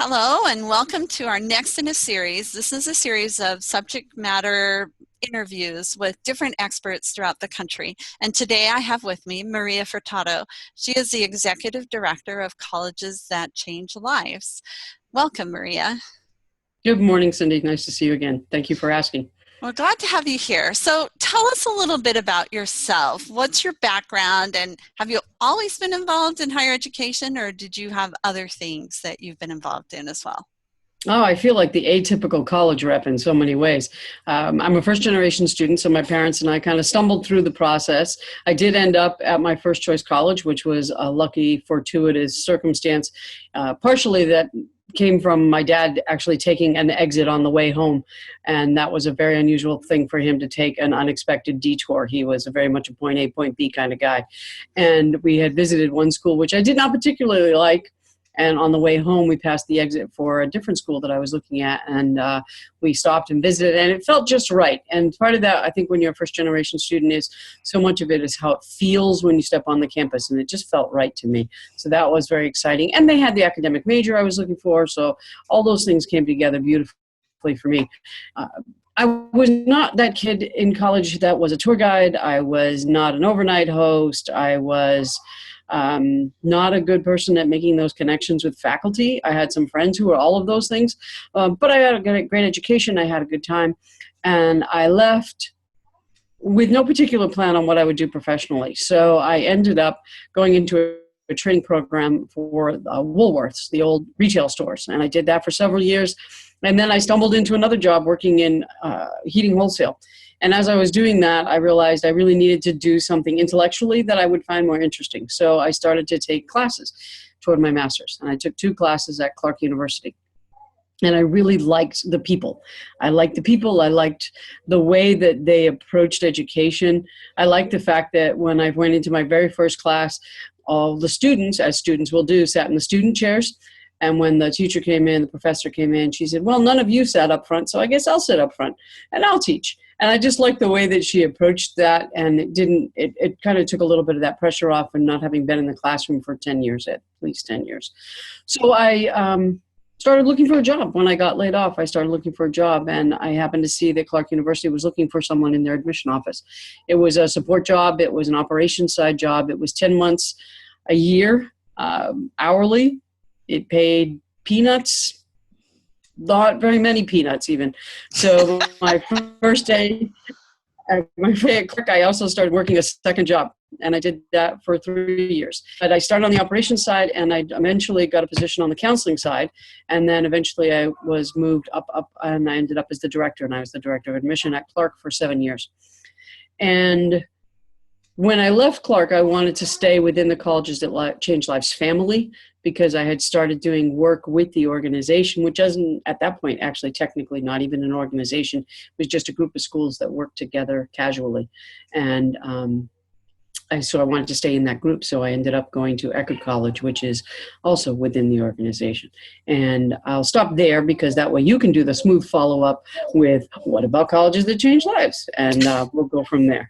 Hello and welcome to our next in a series. This is a series of subject matter interviews with different experts throughout the country. And today I have with me Maria Furtado. She is the Executive Director of Colleges That Change Lives. Welcome, Maria. Good morning, Cindy. Nice to see you again. Thank you for asking. Well, glad to have you here. So tell us a little bit about yourself. What's your background, and have you always been involved in higher education, or did you have other things that you've been involved in as well? Oh, I feel like the atypical college rep in so many ways. I'm a first generation student, so my parents and I kind of stumbled through the process. I did end up at my first choice college, which was a lucky, fortuitous circumstance. Partially that came from my dad actually taking an exit on the way home. And that was a very unusual thing for him to take, an unexpected detour. He was very much a point A, point B kind of guy. And we had visited one school, which I did not particularly like. And on the way home, we passed the exit for a different school that I was looking at, and we stopped and visited, and it felt just right. And part of that, I think, when you're a first-generation student, is so much of it is how it feels when you step on the campus, and it just felt right to me. So that was very exciting. And they had the academic major I was looking for, so all those things came together beautifully for me. I was not that kid in college that was a tour guide. I was not an overnight host. I was not a good person at making those connections with faculty. I had some friends who were all of those things, but I had a great education. I had a good time, and I left with no particular plan on what I would do professionally. So I ended up going into a training program for Woolworths, the old retail stores, and I did that for several years. And then I stumbled into another job working in heating wholesale. And as I was doing that, I realized I really needed to do something intellectually that I would find more interesting. So I started to take classes toward my master's. And I took 2 classes at Clark University. And I really liked the people. I liked the people. I liked the way that they approached education. I liked the fact that when I went into my very first class, all the students, as students will do, sat in the student chairs. And when the teacher came in, the professor came in, she said, well, none of you sat up front, so I guess I'll sit up front and I'll teach. And I just liked the way that she approached that, and it kind of took a little bit of that pressure off, and not having been in the classroom for 10 years, at least 10 years. So I started looking for a job. When I got laid off, I started looking for a job, and I happened to see that Clark University was looking for someone in their admission office. It was a support job. It was an operations side job. It was 10 months a year, hourly. It paid peanuts. Not very many peanuts even. So my first day at Clark, I also started working a second job, and I did that for 3 years. But I started on the operations side, and I eventually got a position on the counseling side, and then eventually I was moved up, and I ended up as the director, and I was the director of admission at Clark for 7 years. And when I left Clark, I wanted to stay within the Colleges That Change Lives family, because I had started doing work with the organization, which wasn't at that point actually technically not even an organization. It was just a group of schools that worked together casually. And so I wanted to stay in that group. So I ended up going to Eckerd College, which is also within the organization. And I'll stop there, because that way you can do the smooth follow-up with, what about Colleges That Change Lives? And we'll go from there.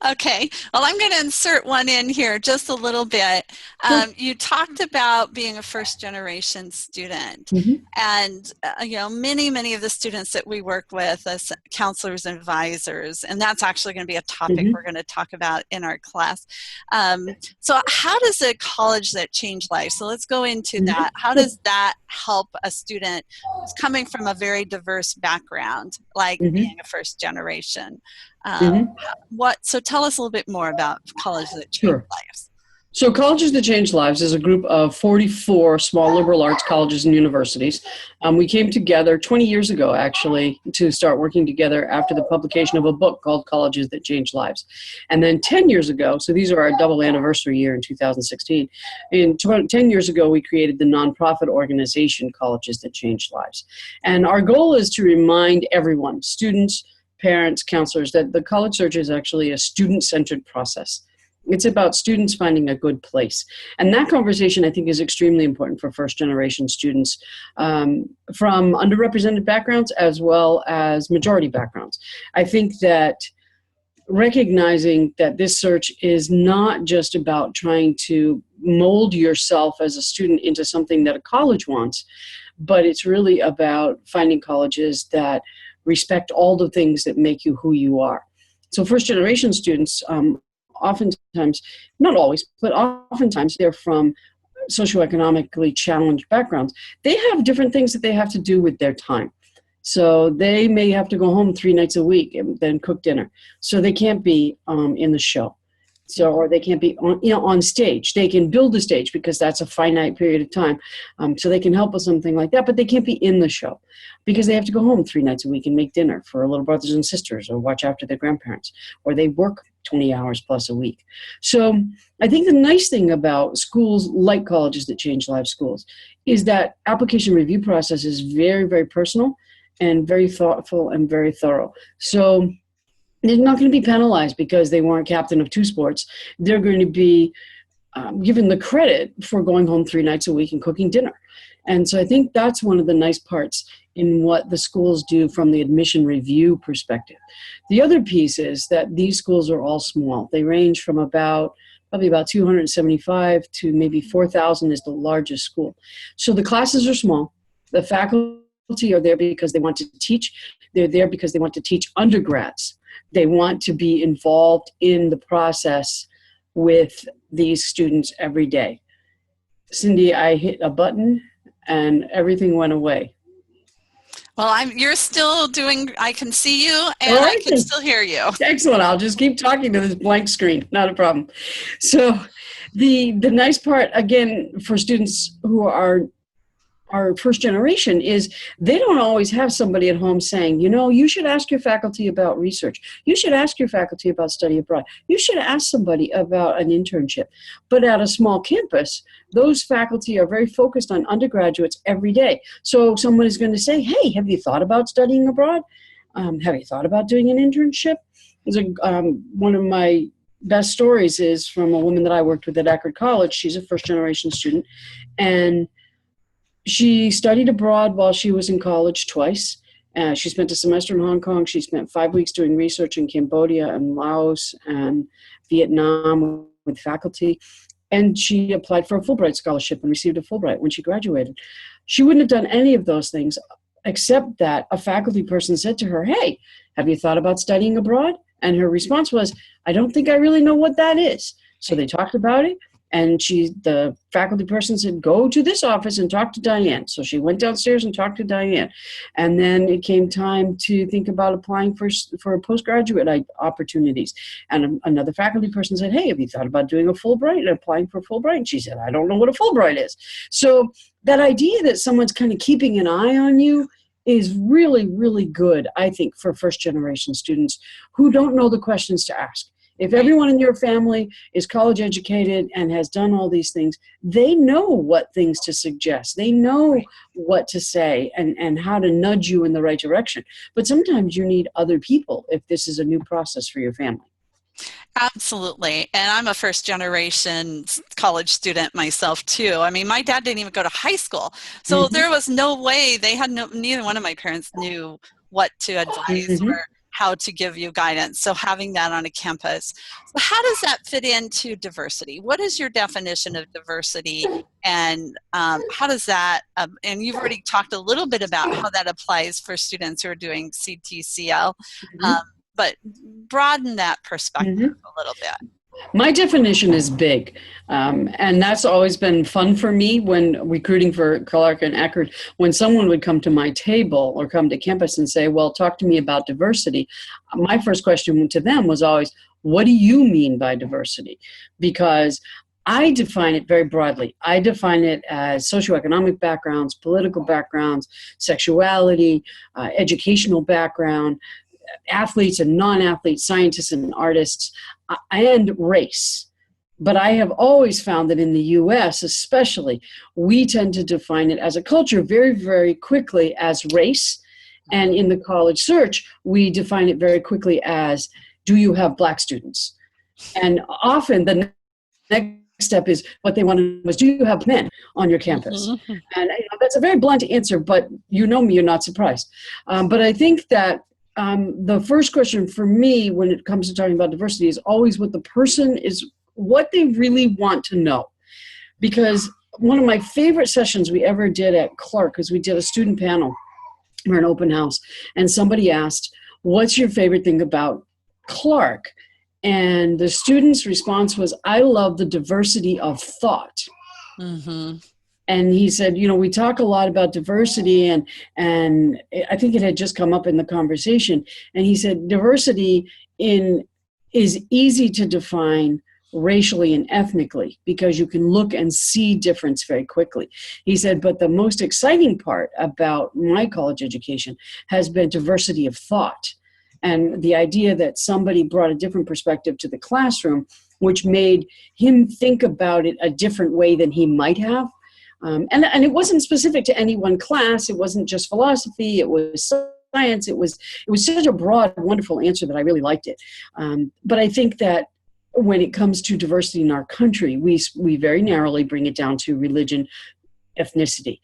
Okay, well, I'm going to insert one in here just a little bit. You talked about being a first-generation student, and many of the students that we work with as counselors and advisors, and that's actually going to be a topic we're going to talk about in our class. So how does a college that changed lives? So let's go into that. How does that help a student who's coming from a very diverse background, like being a first generation? So tell us a little bit more about Colleges That Change Lives. So Colleges That Change Lives is a group of 44 small liberal arts colleges and universities. We came together 20 years ago, actually, to start working together after the publication of a book called Colleges That Change Lives. And then 10 years ago, so these are our double anniversary year in 2016, 10 years ago, we created the nonprofit organization Colleges That Change Lives. And our goal is to remind everyone, students, parents, counselors, that the college search is actually a student-centered process. It's about students finding a good place. And that conversation, I think, is extremely important for first-generation students from underrepresented backgrounds as well as majority backgrounds. I think that recognizing that this search is not just about trying to mold yourself as a student into something that a college wants, but it's really about finding colleges that respect all the things that make you who you are. So first generation students, oftentimes, not always, but oftentimes they're from socioeconomically challenged backgrounds. They have different things that they have to do with their time. So they may have to go home 3 nights a week and then cook dinner. So they can't be in the show. So, or they can't be on stage. They can build a stage because that's a finite period of time. So they can help with something like that, but they can't be in the show because they have to go home 3 nights a week and make dinner for little brothers and sisters or watch after their grandparents, or they work 20 hours plus a week. So I think the nice thing about schools like colleges that change lives schools is that application review process is very, very personal and very thoughtful and very thorough. So they're not going to be penalized because they weren't captain of 2 sports. They're going to be given the credit for going home 3 nights a week and cooking dinner. And so I think that's one of the nice parts in what the schools do from the admission review perspective. The other piece is that these schools are all small. They range from probably about 275 to maybe 4,000 is the largest school. So the classes are small. The faculty are there because they want to teach. They're there because they want to teach undergrads. They want to be involved in the process with these students every day. Cindy, I hit a button and everything went away. Well, you're still doing, I can see you and I can still hear you. Excellent. I'll just keep talking to this blank screen. Not a problem. So the nice part, again, for students who are first generation is they don't always have somebody at home saying, you should ask your faculty about research. You should ask your faculty about study abroad. You should ask somebody about an internship. But at a small campus, those faculty are very focused on undergraduates every day. So someone is going to say, hey, have you thought about studying abroad? Have you thought about doing an internship? One of my best stories is from a woman that I worked with at Akron College. She's a first generation student, and she studied abroad while she was in college twice. She spent a semester in Hong Kong. She spent 5 weeks doing research in Cambodia and Laos and Vietnam with faculty. And she applied for a Fulbright scholarship and received a Fulbright when she graduated. She wouldn't have done any of those things except that a faculty person said to her, hey, have you thought about studying abroad? And her response was, I don't think I really know what that is. So they talked about it. And the faculty person said, go to this office and talk to Diane. So she went downstairs and talked to Diane. And then it came time to think about applying for postgraduate opportunities. And another faculty person said, hey, have you thought about doing a Fulbright and applying for Fulbright? And she said, I don't know what a Fulbright is. So that idea that someone's kind of keeping an eye on you is really, really good, I think, for first generation students who don't know the questions to ask. If everyone in your family is college educated and has done all these things, they know what things to suggest. They know what to say and how to nudge you in the right direction. But sometimes you need other people if this is a new process for your family. Absolutely. And I'm a first generation college student myself too. I mean, my dad didn't even go to high school. So there was no way neither one of my parents knew what to advise or how to give you guidance. So having that on a campus. So how does that fit into diversity? What is your definition of diversity? And how does that, and you've already talked a little bit about how that applies for students who are doing CTCL, but broaden that perspective a little bit. My definition is big, and that's always been fun for me when recruiting for Clark and Eckerd. When someone would come to my table or come to campus and say, well, talk to me about diversity, my first question to them was always, what do you mean by diversity? Because I define it very broadly. I define it as socioeconomic backgrounds, political backgrounds, sexuality, educational background, athletes and non-athletes, scientists and artists, and race. But I have always found that in the US especially, we tend to define it as a culture very, very quickly as race. And in the college search, we define it very quickly as, do you have Black students? And often the next step is what they want to know is, do you have men on your campus? And that's a very blunt answer, but you know me, you're not surprised. But I think that the first question for me when it comes to talking about diversity is always what the person is, what they really want to know. because one of my favorite sessions we ever did at Clark is we did a student panel or an open house, and somebody asked, what's your favorite thing about Clark? And the student's response was, I love the diversity of thought. Mm-hmm. And he said, you know, we talk a lot about diversity, and I think it had just come up in the conversation. And he said, diversity is easy to define racially and ethnically because you can look and see difference very quickly. He said, but the most exciting part about my college education has been diversity of thought. And the idea that somebody brought a different perspective to the classroom, which made him think about it a different way than he might have. And it wasn't specific to any one class. It wasn't just philosophy. It was science. It was such a broad, wonderful answer that I really liked it. But I think that when it comes to diversity in our country, we very narrowly bring it down to religion, ethnicity,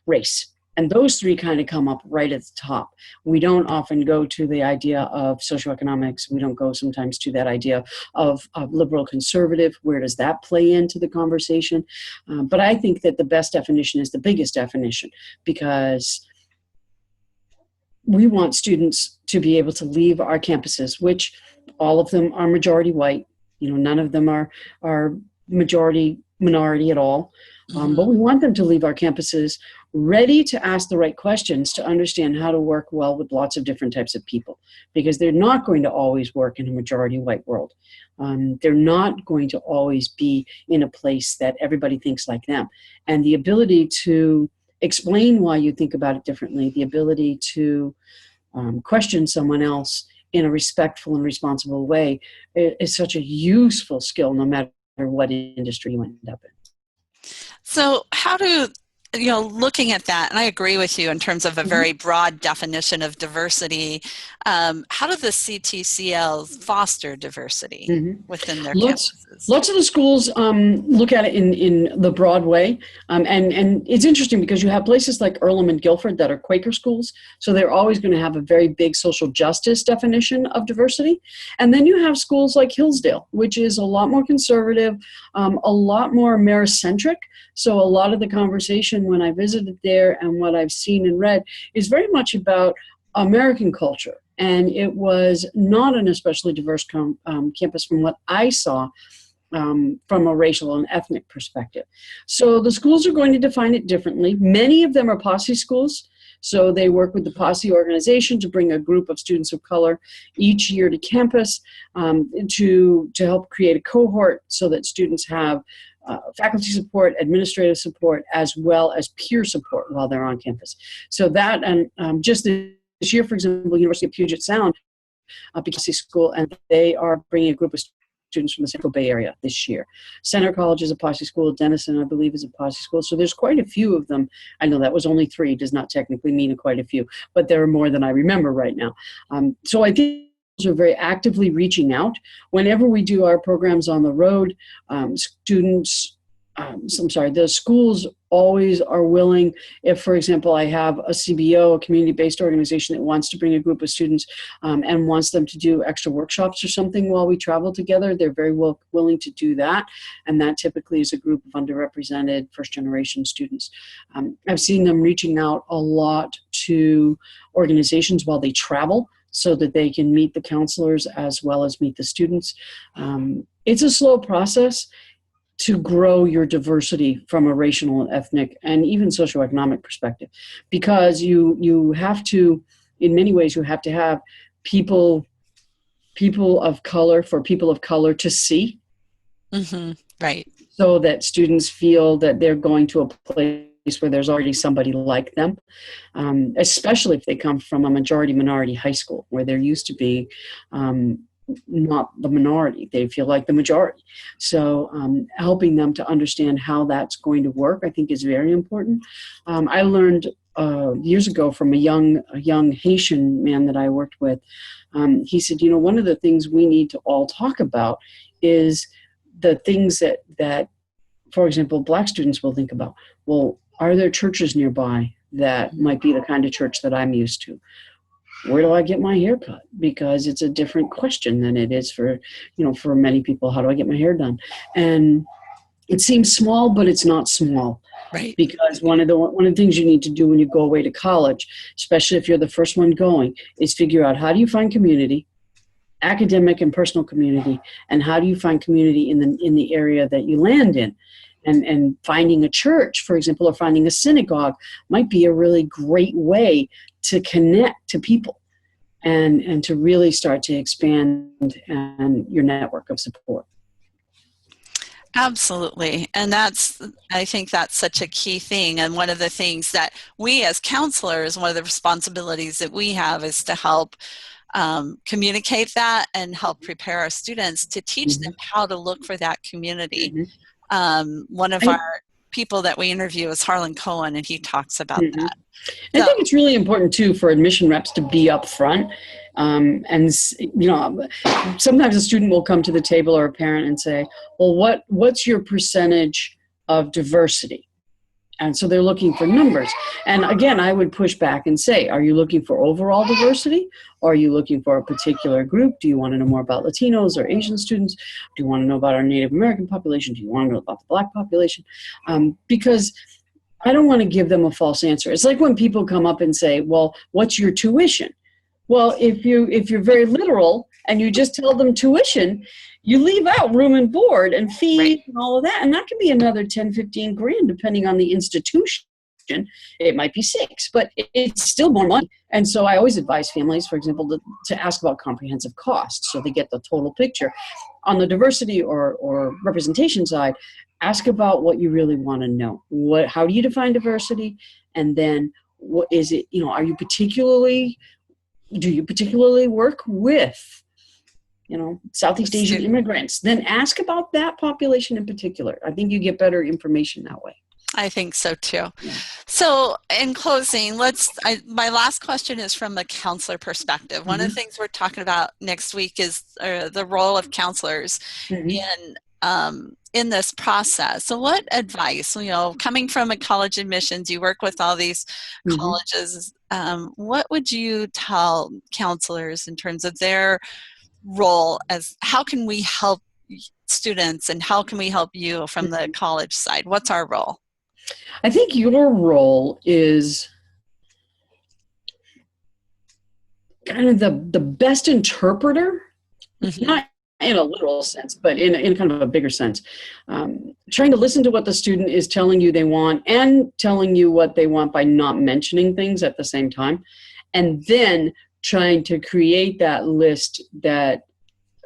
race. And those three kind of come up right at the top. We don't often go to the idea of socioeconomics. We don't go sometimes to that idea of liberal conservative. Where does that play into the conversation? But I think that the best definition is the biggest definition, because we want students to be able to leave our campuses, which all of them are majority white. You know, none of them are majority minority at all. But we want them to leave our campuses ready to ask the right questions to understand how to work well with lots of different types of people, because they're not going to always work in a majority white world. They're not going to always be in a place that everybody thinks like them. And the ability to explain why you think about it differently, the ability to question someone else in a respectful and responsible way is such a useful skill no matter what industry you end up in. So how do, looking at that, and I agree with you in terms of a very broad definition of diversity, how do the CTCLs foster diversity within their campuses? Lots of the schools look at it in the broad way. And it's interesting because you have places like Earlham and Guilford that are Quaker schools, so they're always going to have a very big social justice definition of diversity. And then you have schools like Hillsdale, which is a lot more conservative, a lot more Americentric. So a lot of the conversation when I visited there and what I've seen and read is very much about American culture. And it was not an especially diverse campus from what I saw from a racial and ethnic perspective. So the schools are going to define it differently. Many of them are posse schools. So they work with the posse organization to bring a group of students of color each year to campus to help create a cohort so that students have faculty support, administrative support, as well as peer support while they're on campus. So that, and just this year, for example, University of Puget Sound, Posse School, and they are bringing a group of students from the Central Bay Area this year. Center College is a posse school. Denison, I believe, is a posse school. So there's quite a few of them. I know that was only 3, does not technically mean quite a few, but there are more than I remember right now. So I think are very actively reaching out. Whenever we do our programs on the road, the schools always are willing. If, for example, I have a CBO, a community-based organization that wants to bring a group of students and wants them to do extra workshops or something while we travel together, they're very willing to do that. And that typically is a group of underrepresented first-generation students. I've seen them reaching out a lot to organizations while they travel, so that they can meet the counselors as well as meet the students. It's a slow process to grow your diversity from a racial and ethnic and even socioeconomic perspective, because you have to, in many ways, you have to have people of color for people of color to see. Right. So that students feel that they're going to a place where there's already somebody like them, especially if they come from a majority minority high school where they're used to being not the minority. They feel like the majority. So helping them to understand how that's going to work, I think, is very important. I learned years ago from a young Haitian man that I worked with. He said, one of the things we need to all talk about is the things that, for example, Black students will think about. Well, are there churches nearby that might be the kind of church that I'm used to? Where do I get my hair cut? Because it's a different question than it is for many people. How do I get my hair done? And It seems small, but it's not small. Right. Because one of the things you need to do when you go away to college, especially if you're the first one going, is figure out how do you find community, academic and personal community, and how do you find community in the area that you land in. And finding a church, for example, or finding a synagogue might be a really great way to connect to people and to really start to expand your network of support. Absolutely. And I think that's such a key thing. And one of the things that we as counselors, one of the responsibilities that we have is to help communicate that and help prepare our students to teach them how to look for that community. One of our people that we interview is Harlan Cohen, and he talks about that. I think it's really important too for admission reps to be up front. And sometimes a student will come to the table or a parent and say, well, what's your percentage of diversity? And so they're looking for numbers. And again, I would push back and say, are you looking for overall diversity? Or are you looking for a particular group? Do you want to know more about Latinos or Asian students? Do you want to know about our Native American population? Do you want to know about the Black population? Because I don't want to give them a false answer. It's like when people come up and say, well, what's your tuition? Well, if you're very literal and you just tell them tuition, you leave out room and board and fees and all of that. And that could be another 10, 15 grand, depending on the institution. It might be 6, but it's still more money. And so I always advise families, for example, to ask about comprehensive costs so they get the total picture. On the diversity or representation side, ask about what you really want to know. How do you define diversity? And then what is it, do you particularly work with, Southeast Asian immigrants? Then ask about that population in particular. I think you get better information that way. I think so too. Yeah. So in closing, my last question is from the counselor perspective. One of the things we're talking about next week is the role of counselors in this process. So what advice, coming from a college admissions, you work with all these colleges, what would you tell counselors in terms of their role as how can we help students and how can we help you from the college side? What's our role? I think your role is kind of the best interpreter, not in a literal sense, but in kind of a bigger sense. Trying to listen to what the student is telling you they want and telling you what they want by not mentioning things at the same time. And then trying to create that list, that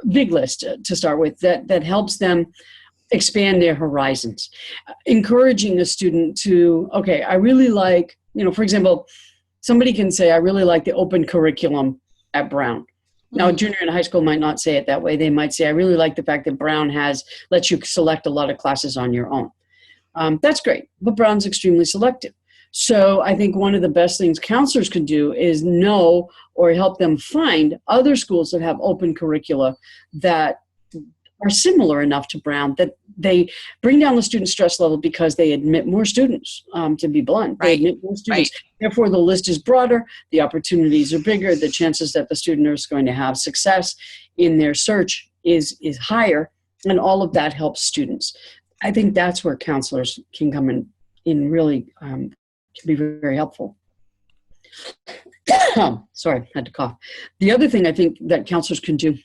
big list to start with, that helps them expand their horizons. Encouraging a student to, okay, I really like, for example, somebody can say, I really like the open curriculum at Brown. Now, a junior in high school might not say it that way. They might say, I really like the fact that Brown lets you select a lot of classes on your own. That's great, but Brown's extremely selective. So I think one of the best things counselors can do is know or help them find other schools that have open curricula that are similar enough to Brown that they bring down the student stress level because they admit more students, to be blunt. They admit more students. Therefore, the list is broader, the opportunities are bigger, the chances that the student is going to have success in their search is higher, and all of that helps students. I think that's where counselors can come in really can be very, very helpful. Sorry, I had to cough. The other thing I think that counselors can do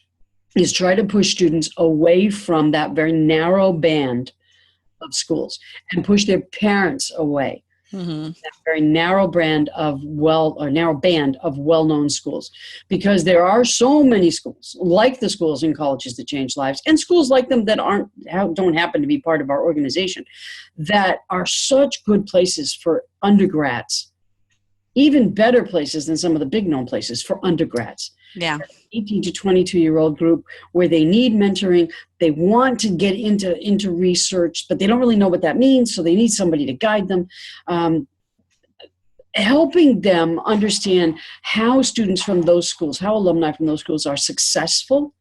is try to push students away from that very narrow band of schools and push their parents away. That very narrow band of well-known schools, because there are so many schools like the schools and colleges that change lives, and schools like them that don't happen to be part of our organization, that are such good places for undergrads, even better places than some of the big known places for undergrads. Yeah. 18 to 22-year-old group where they need mentoring. They want to get into research, but they don't really know what that means, so they need somebody to guide them. Helping them understand how students from those schools, how alumni from those schools are successful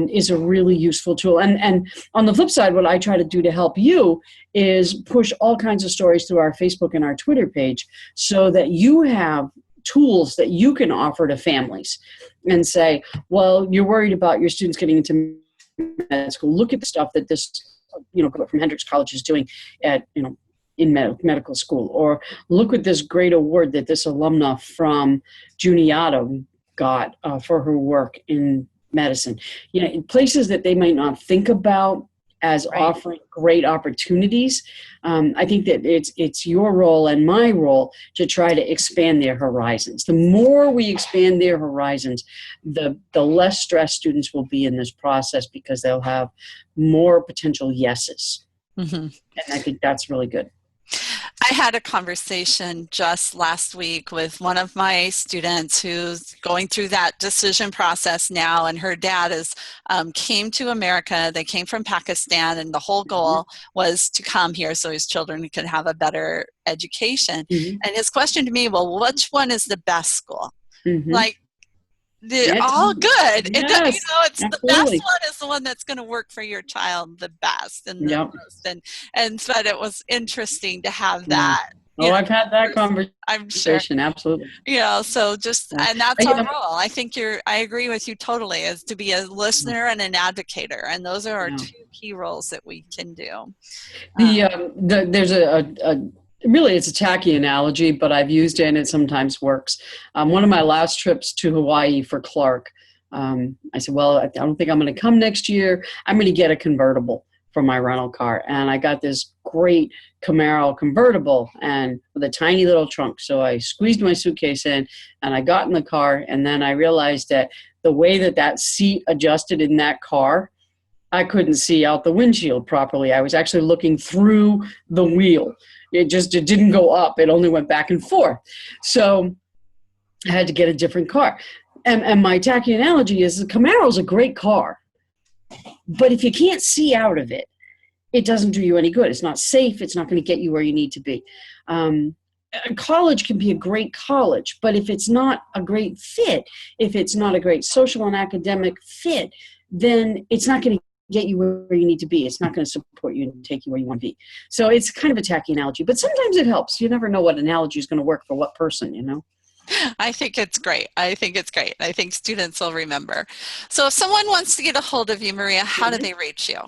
is a really useful tool. And on the flip side, what I try to do to help you is push all kinds of stories through our Facebook and our Twitter page so that you have tools that you can offer to families and say, well, you're worried about your students getting into med school. Look at the stuff that this from Hendrix College is doing at, in medical school. Or look at this great award that this alumna from Juniata got for her work in medicine. In places that they might not think about as offering great opportunities. I think that it's your role and my role to try to expand their horizons. The more we expand their horizons, the less stressed students will be in this process, because they'll have more potential yeses. Mm-hmm. And I think that's really good. I had a conversation just last week with one of my students who's going through that decision process now, and her dad came to America. They came from Pakistan, and the whole goal was to come here so his children could have a better education. Mm-hmm. And his question to me, well, which one is the best school? Mm-hmm. Like, they're all good. Yes, it's absolutely. The best one is the one that's going to work for your child the best and the most. But it was interesting to have that. I've had that conversation. I'm sure. Absolutely. So and that's our role. I think I agree with you totally, is to be a listener and an advocator. And those are our two key roles that we can do. There's really, it's a tacky analogy, but I've used it and it sometimes works. One of my last trips to Hawaii for Clark, I said, well, I don't think I'm going to come next year. I'm going to get a convertible for my rental car. And I got this great Camaro convertible and with a tiny little trunk. So I squeezed my suitcase in and I got in the car. And then I realized that the way that seat adjusted in that car, I couldn't see out the windshield properly. I was actually looking through the wheel. It didn't go up. It only went back and forth. So I had to get a different car. And my tacky analogy is the Camaro is a great car. But if you can't see out of it, it doesn't do you any good. It's not safe. It's not going to get you where you need to be. College can be a great college, but if it's not a great fit, if it's not a great social and academic fit, then it's not going to get you where you need to be. It's not going to support you and take you where you want to be. So it's kind of a tacky analogy, but sometimes it helps. You never know what analogy is going to work for what person, I think it's great. I think students will remember. So if someone wants to get a hold of you, Maria, how do they reach you?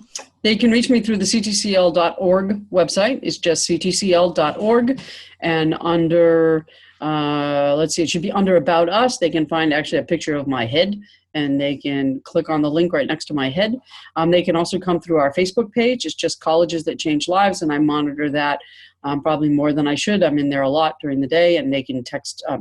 They can reach me through the ctcl.org website. It's just ctcl.org. And under, it should be under About Us. They can find actually a picture of my head, and they can click on the link right next to my head. They can also come through our Facebook page. It's just Colleges That Change Lives, and I monitor that probably more than I should. I'm in there a lot during the day, and they can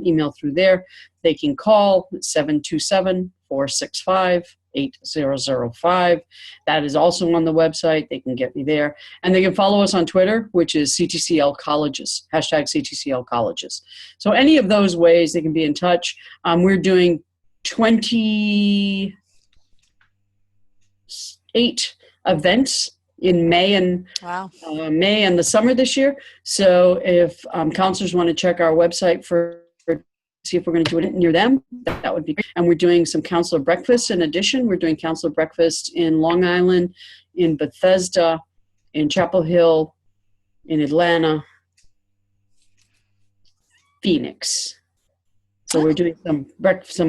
email through there. They can call 727-465-8005. That is also on the website. They can get me there. And they can follow us on Twitter, which is CTCL Colleges, #CTCL Colleges. So any of those ways they can be in touch. We're doing 28 events in May and the summer this year. So if counselors want to check our website see if we're going to do it near them, that would be great. And we're doing some counselor breakfasts in addition. We're doing counselor breakfast in Long Island, in Bethesda, in Chapel Hill, in Atlanta, Phoenix. So we're doing some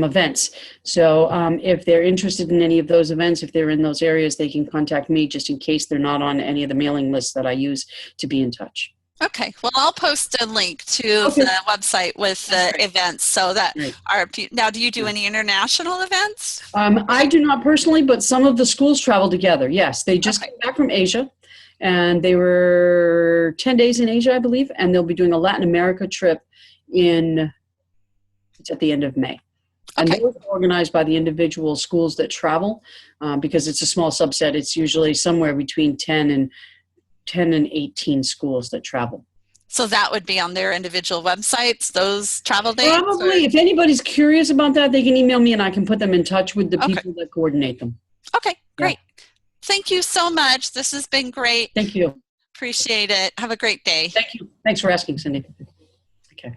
events. So if they're interested in any of those events, if they're in those areas, they can contact me just in case they're not on any of the mailing lists that I use to be in touch. Okay. Well, I'll post a link to the website with the events so that now, do you do any international events? I do not personally, but some of the schools travel together. Yes. They just came back from Asia, and they were 10 days in Asia, I believe, and they'll be doing a Latin America trip it's at the end of May. And those are organized by the individual schools that travel because it's a small subset. It's usually somewhere between 10 and 18 schools that travel. So that would be on their individual websites, those travel dates? Probably. If anybody's curious about that, they can email me and I can put them in touch with the people that coordinate them. Okay, great. Yeah. Thank you so much. This has been great. Thank you. Appreciate it. Have a great day. Thank you. Thanks for asking, Cindy. Okay.